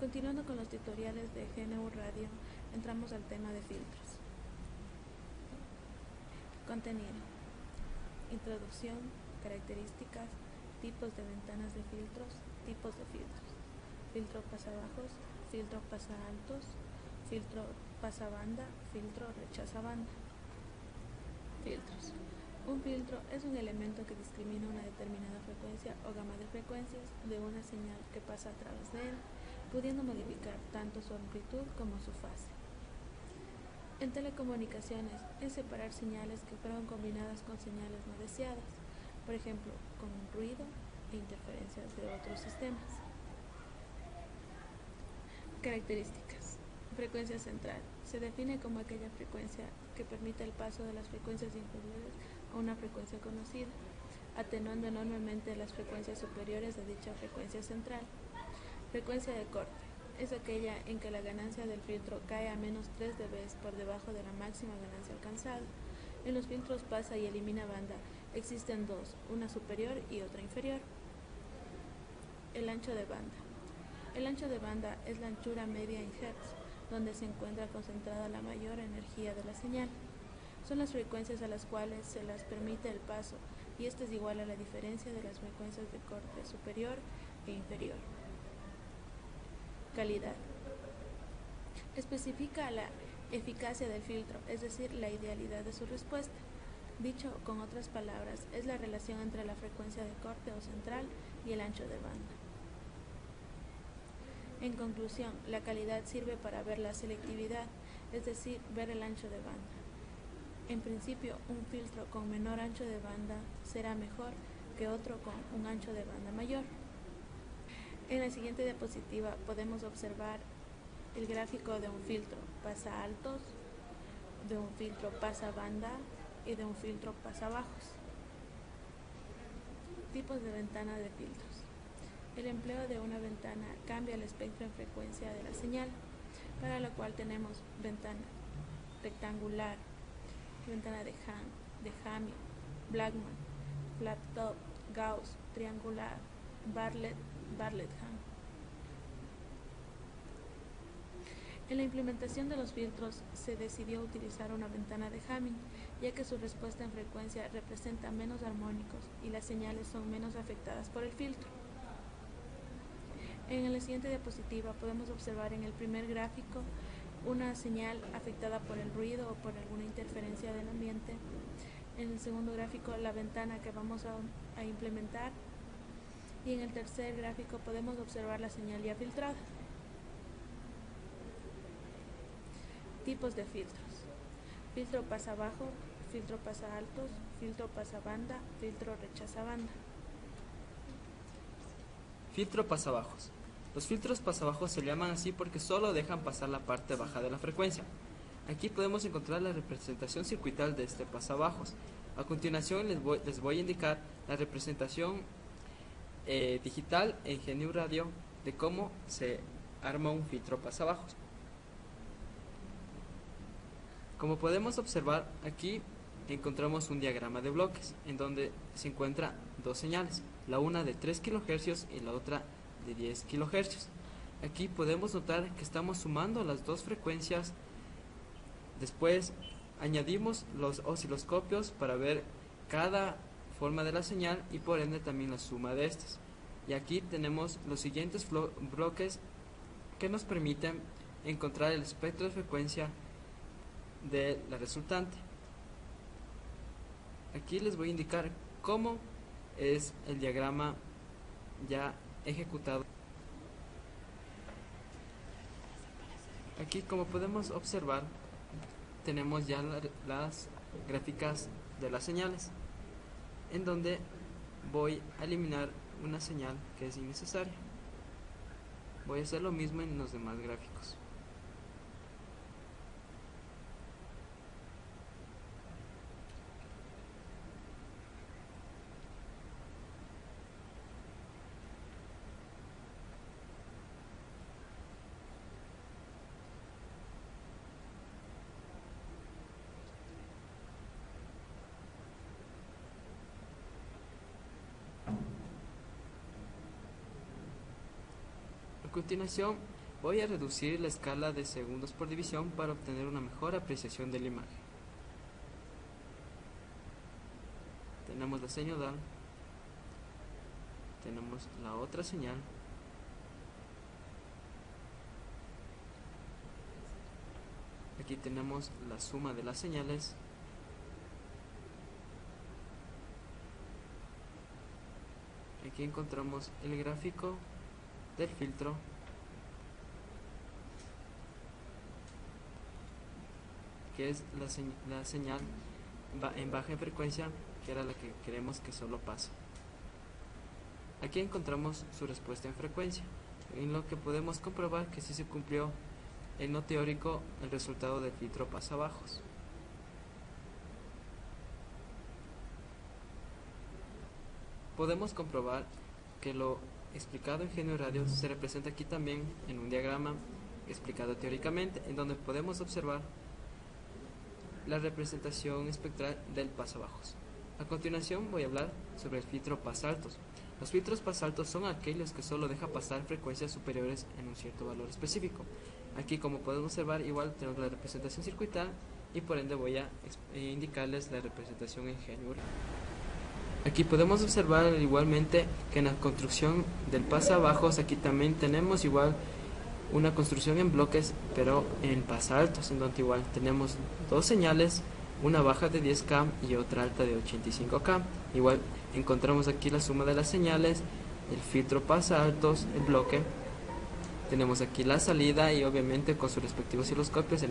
Continuando con los tutoriales de GNU Radio, entramos al tema de filtros. Contenido: introducción, características, tipos de ventanas de filtros, tipos de filtros, filtro pasabajos, filtro pasaltos, filtro pasabanda, filtro rechazabanda. Filtros. Un filtro es un elemento que discrimina una determinada frecuencia o gama de frecuencias de una señal que pasa a través de él, pudiendo modificar tanto su amplitud como su fase. En telecomunicaciones es separar señales que fueron combinadas con señales no deseadas, por ejemplo, con ruido e interferencias de otros sistemas. Características. Frecuencia central. Se define como aquella frecuencia que permite el paso de las frecuencias inferiores a una frecuencia conocida, atenuando enormemente las frecuencias superiores de dicha frecuencia central. Frecuencia de corte. Es aquella en que la ganancia del filtro cae a menos 3 dB por debajo de la máxima ganancia alcanzada. En los filtros pasa y elimina banda existen dos, una superior y otra inferior. El ancho de banda. El ancho de banda es la anchura media en Hz, donde se encuentra concentrada la mayor energía de la señal. Son las frecuencias a las cuales se las permite el paso, y esta es igual a la diferencia de las frecuencias de corte superior e inferior. Calidad. Especifica la eficacia del filtro, es decir, la idealidad de su respuesta. Dicho con otras palabras, es la relación entre la frecuencia de corte o central y el ancho de banda. En conclusión, la calidad sirve para ver la selectividad, es decir, ver el ancho de banda. En principio, un filtro con menor ancho de banda será mejor que otro con un ancho de banda mayor. En la siguiente diapositiva podemos observar el gráfico de un filtro pasaaltos, de un filtro pasabanda y de un filtro pasabajos. Tipos de ventana de filtros. El empleo de una ventana cambia el espectro en frecuencia de la señal, para lo cual tenemos ventana rectangular, ventana de Hahn, de Hamming, Blackman, flat top, Gauss, triangular, Bartlett-Hahn. En la implementación de los filtros se decidió utilizar una ventana de Hamming, ya que su respuesta en frecuencia representa menos armónicos y las señales son menos afectadas por el filtro. En la siguiente diapositiva podemos observar en el primer gráfico una señal afectada por el ruido o por alguna interferencia del ambiente. En el segundo gráfico la ventana que vamos a implementar, y en el tercer gráfico podemos observar la señal ya filtrada. Tipos de filtros. Filtro pasabajo, filtro pasaaltos, filtro pasabanda, filtro rechazabanda. Filtro pasabajos. Los filtros pasabajos se llaman así porque solo dejan pasar la parte baja de la frecuencia. Aquí podemos encontrar la representación circuital de este pasabajos. A continuación les voy a indicar la representación digital en GNU Radio de cómo se arma un filtro pasabajos. Como podemos observar, aquí encontramos un diagrama de bloques en donde se encuentran dos señales, la una de 3 kHz y la otra de 10 kHz. Aquí podemos notar que estamos sumando las dos frecuencias. Después añadimos los osciloscopios para ver cada forma de la señal y por ende también la suma de estas. Y aquí tenemos los siguientes bloques que nos permiten encontrar el espectro de frecuencia de la resultante. Aquí les voy a indicar cómo es el diagrama ya ejecutado. Aquí, como podemos observar, tenemos ya las gráficas de las señales, en donde voy a eliminar una señal que es innecesaria. Voy a hacer lo mismo en los demás gráficos. A continuación Voy a reducir la escala de segundos por división para obtener una mejor apreciación de la imagen. Tenemos la señal DAL, tenemos la otra señal, aquí tenemos la suma de las señales, aquí encontramos el gráfico del filtro, que es la señal en baja frecuencia, que era la que queremos que solo pase. Aquí encontramos su respuesta en frecuencia, en lo que podemos comprobar que sí se cumplió en lo teórico el resultado del filtro pasabajos. Podemos comprobar que lo explicado en Genio Radio se representa aquí también en un diagrama explicado teóricamente, en donde podemos observar la representación espectral del pasabajos. A continuación voy a hablar sobre el filtro pasaltos. Los filtros pasaltos son aquellos que solo deja pasar frecuencias superiores en un cierto valor específico. Aquí, como podemos observar, igual tenemos la representación circuital y por ende voy a indicarles la representación en Genio Radio. Aquí podemos observar igualmente que en la construcción del pasabajos aquí también tenemos igual una construcción en bloques, pero en pasaltos, en donde igual tenemos dos señales, una baja de 10K y otra alta de 85K. Igual encontramos aquí la suma de las señales, el filtro pasaltos, el bloque. Tenemos aquí la salida y obviamente con sus respectivos osciloscopios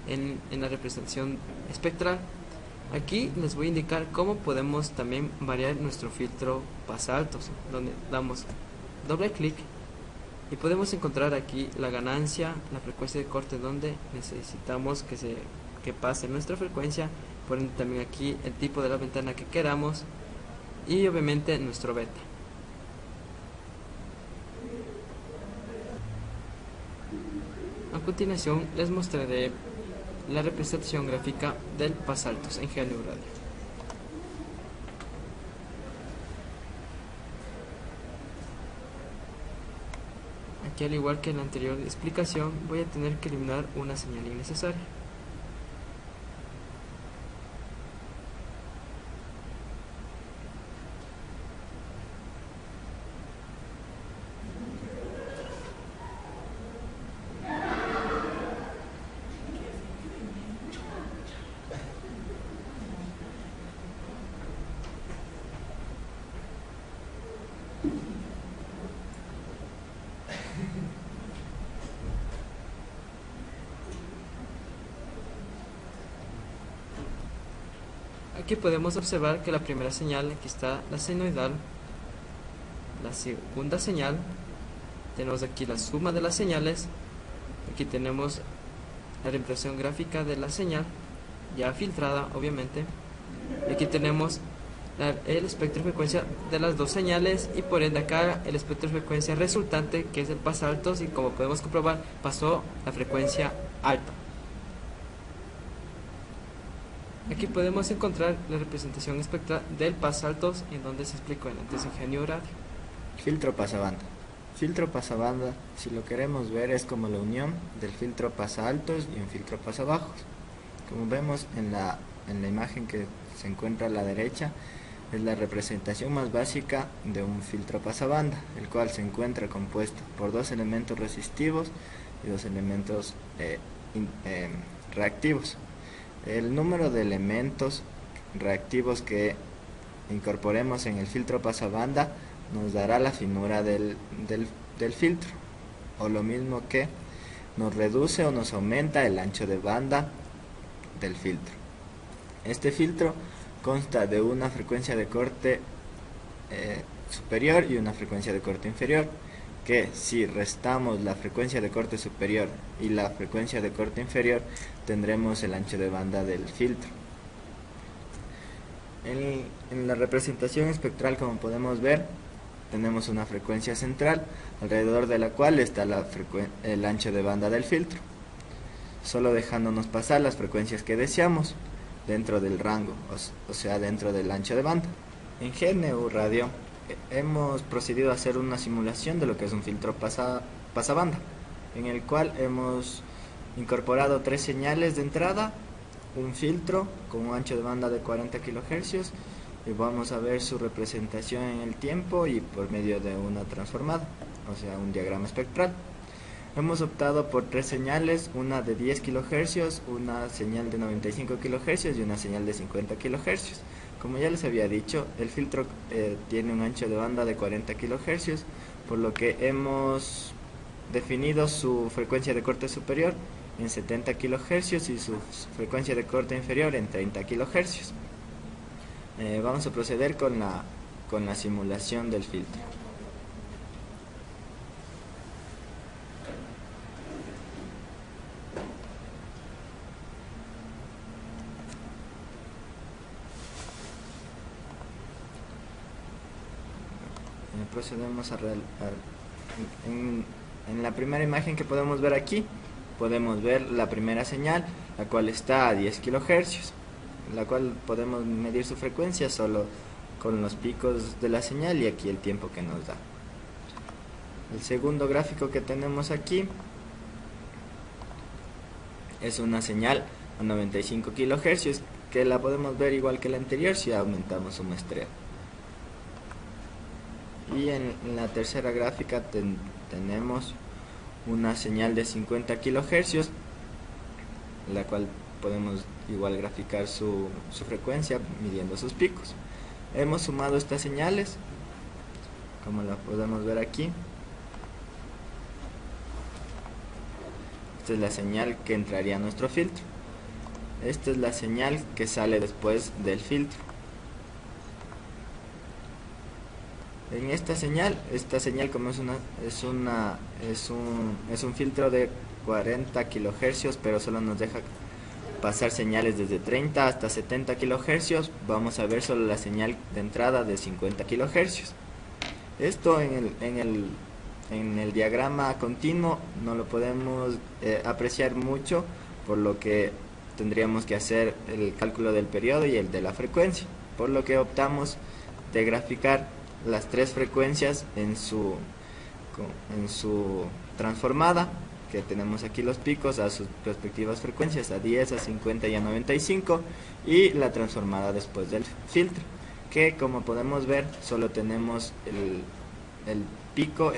en la representación espectral. Aquí les voy a indicar cómo podemos también variar nuestro filtro pasaltos, donde damos doble clic y podemos encontrar aquí la ganancia, la frecuencia de corte donde necesitamos que pase nuestra frecuencia, por ende también aquí el tipo de la ventana que queramos y obviamente nuestro beta. A continuación les mostraré la representación gráfica del pasaltos en Genio Radio. Aquí, al igual que en la anterior explicación, voy a tener que eliminar una señal innecesaria. Aquí podemos observar que la primera señal, aquí está la senoidal, la segunda señal, tenemos aquí la suma de las señales, aquí tenemos la representación gráfica de la señal, ya filtrada obviamente, y aquí tenemos el espectro de frecuencia de las dos señales y por ende acá el espectro de frecuencia resultante, que es el pasaltos, y como podemos comprobar pasó la frecuencia alta. Aquí podemos encontrar la representación espectral del pasaltos, en donde se explicó antes en Genio Radio. Filtro pasabanda. Filtro pasabanda, si lo queremos ver, es como la unión del filtro pasaltos y un filtro pasabajos. Como vemos en la imagen que se encuentra a la derecha, es la representación más básica de un filtro pasabanda, el cual se encuentra compuesto por dos elementos resistivos y dos elementos reactivos. El número de elementos reactivos que incorporemos en el filtro pasabanda nos dará la finura del filtro, o lo mismo que nos reduce o nos aumenta el ancho de banda del filtro. Este filtro consta de una frecuencia de corte superior y una frecuencia de corte inferior, que si restamos la frecuencia de corte superior y la frecuencia de corte inferior, tendremos el ancho de banda del filtro. En la representación espectral, como podemos ver, tenemos una frecuencia central, alrededor de la cual está el ancho de banda del filtro, solo dejándonos pasar las frecuencias que deseamos dentro del rango, o sea, dentro del ancho de banda. En GNU Radio hemos procedido a hacer una simulación de lo que es un filtro pasabanda, en el cual hemos incorporado 3 señales de entrada, un filtro con un ancho de banda de 40 kHz, y vamos a ver su representación en el tiempo y por medio de una transformada, o sea, un diagrama espectral. Hemos optado por 3 señales, una de 10 kHz, una señal de 95 kHz y una señal de 50 kHz. Como ya les había dicho, el filtro tiene un ancho de banda de 40 kHz, por lo que hemos definido su frecuencia de corte superior en 70 kHz y su frecuencia de corte inferior en 30 kHz. Vamos a proceder con la simulación del filtro. Procedemos en la primera imagen que podemos ver aquí, podemos ver la primera señal, la cual está a 10 kHz, la cual podemos medir su frecuencia solo con los picos de la señal y aquí el tiempo que nos da. El segundo gráfico que tenemos aquí es una señal a 95 kHz que la podemos ver igual que la anterior si aumentamos su muestreo. Y en la tercera gráfica tenemos una señal de 50 kHz, la cual podemos igual graficar su frecuencia midiendo sus picos. Hemos sumado estas señales, como la podemos ver aquí. Esta es la señal que entraría a nuestro filtro. Esta es la señal que sale después del filtro. En esta señal como es un filtro de 40 kHz, pero solo nos deja pasar señales desde 30 hasta 70 kHz, vamos a ver solo la señal de entrada de 50 kHz. Esto en el diagrama continuo no lo podemos apreciar mucho, por lo que tendríamos que hacer el cálculo del periodo y el de la frecuencia, por lo que optamos de graficar las 3 frecuencias en su transformada, que tenemos aquí los picos a sus respectivas frecuencias, a 10, a 50 y a 95, y la transformada después del filtro, que como podemos ver solo tenemos el pico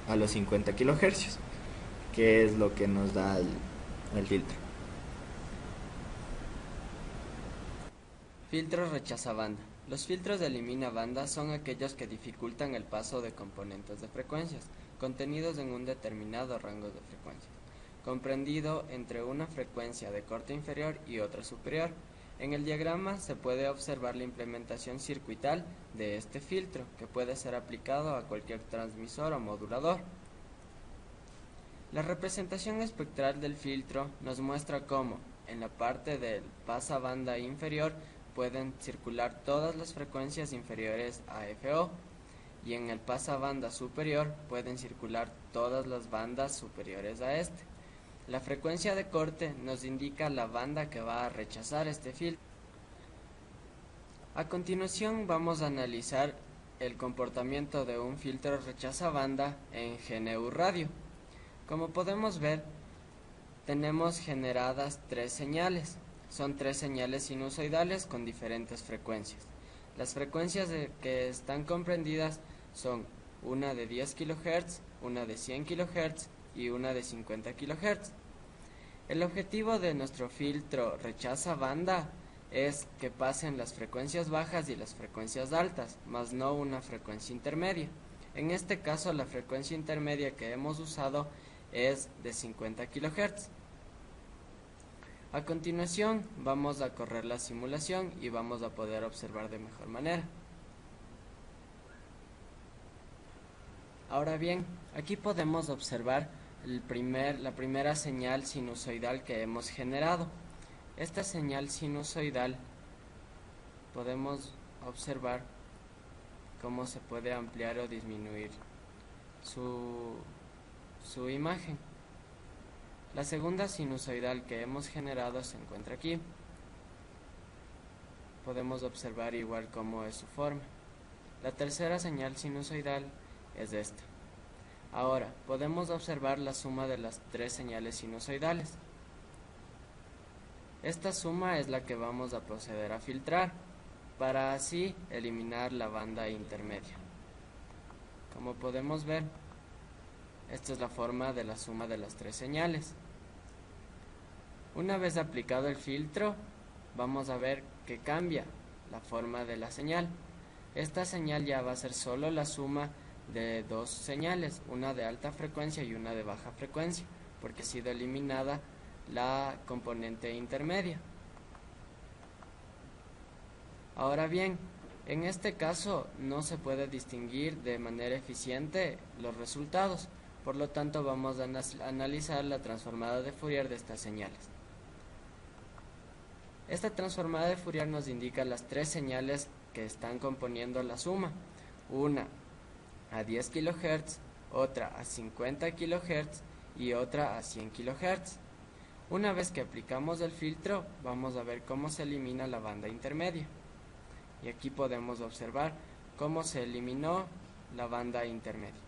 a los 50 kHz, que es lo que nos da el filtro. Filtro rechazabanda. Los filtros de elimina banda son aquellos que dificultan el paso de componentes de frecuencias contenidos en un determinado rango de frecuencias, comprendido entre una frecuencia de corte inferior y otra superior. En el diagrama se puede observar la implementación circuital de este filtro, que puede ser aplicado a cualquier transmisor o modulador. La representación espectral del filtro nos muestra cómo, en la parte del pasabanda inferior, pueden circular todas las frecuencias inferiores a FO, y en el pasabanda superior pueden circular todas las bandas superiores a este. La frecuencia de corte nos indica la banda que va a rechazar este filtro. A continuación vamos a analizar el comportamiento de un filtro rechazabanda en GNU Radio. Como podemos ver, tenemos generadas 3 señales. Son 3 señales sinusoidales con diferentes frecuencias. Las frecuencias que están comprendidas son una de 10 kHz, una de 100 kHz y una de 50 kHz. El objetivo de nuestro filtro rechazabanda es que pasen las frecuencias bajas y las frecuencias altas, más no una frecuencia intermedia. En este caso, la frecuencia intermedia que hemos usado es de 50 kHz. A continuación vamos a correr la simulación y vamos a poder observar de mejor manera. Ahora bien, aquí podemos observar la primera señal sinusoidal que hemos generado. Esta señal sinusoidal podemos observar cómo se puede ampliar o disminuir su imagen. La segunda sinusoidal que hemos generado se encuentra aquí. Podemos observar igual cómo es su forma. La tercera señal sinusoidal es esta. Ahora, podemos observar la suma de las tres señales sinusoidales. Esta suma es la que vamos a proceder a filtrar, para así eliminar la banda intermedia. Como podemos ver, esta es la forma de la suma de las tres señales. Una vez aplicado el filtro, vamos a ver que cambia la forma de la señal. Esta señal ya va a ser solo la suma de dos señales, una de alta frecuencia y una de baja frecuencia, porque ha sido eliminada la componente intermedia. Ahora bien, en este caso no se puede distinguir de manera eficiente los resultados, por lo tanto vamos a analizar la transformada de Fourier de estas señales. Esta transformada de Fourier nos indica las tres señales que están componiendo la suma, una a 10 kHz, otra a 50 kHz y otra a 100 kHz. Una vez que aplicamos el filtro, vamos a ver cómo se elimina la banda intermedia. Y aquí podemos observar cómo se eliminó la banda intermedia.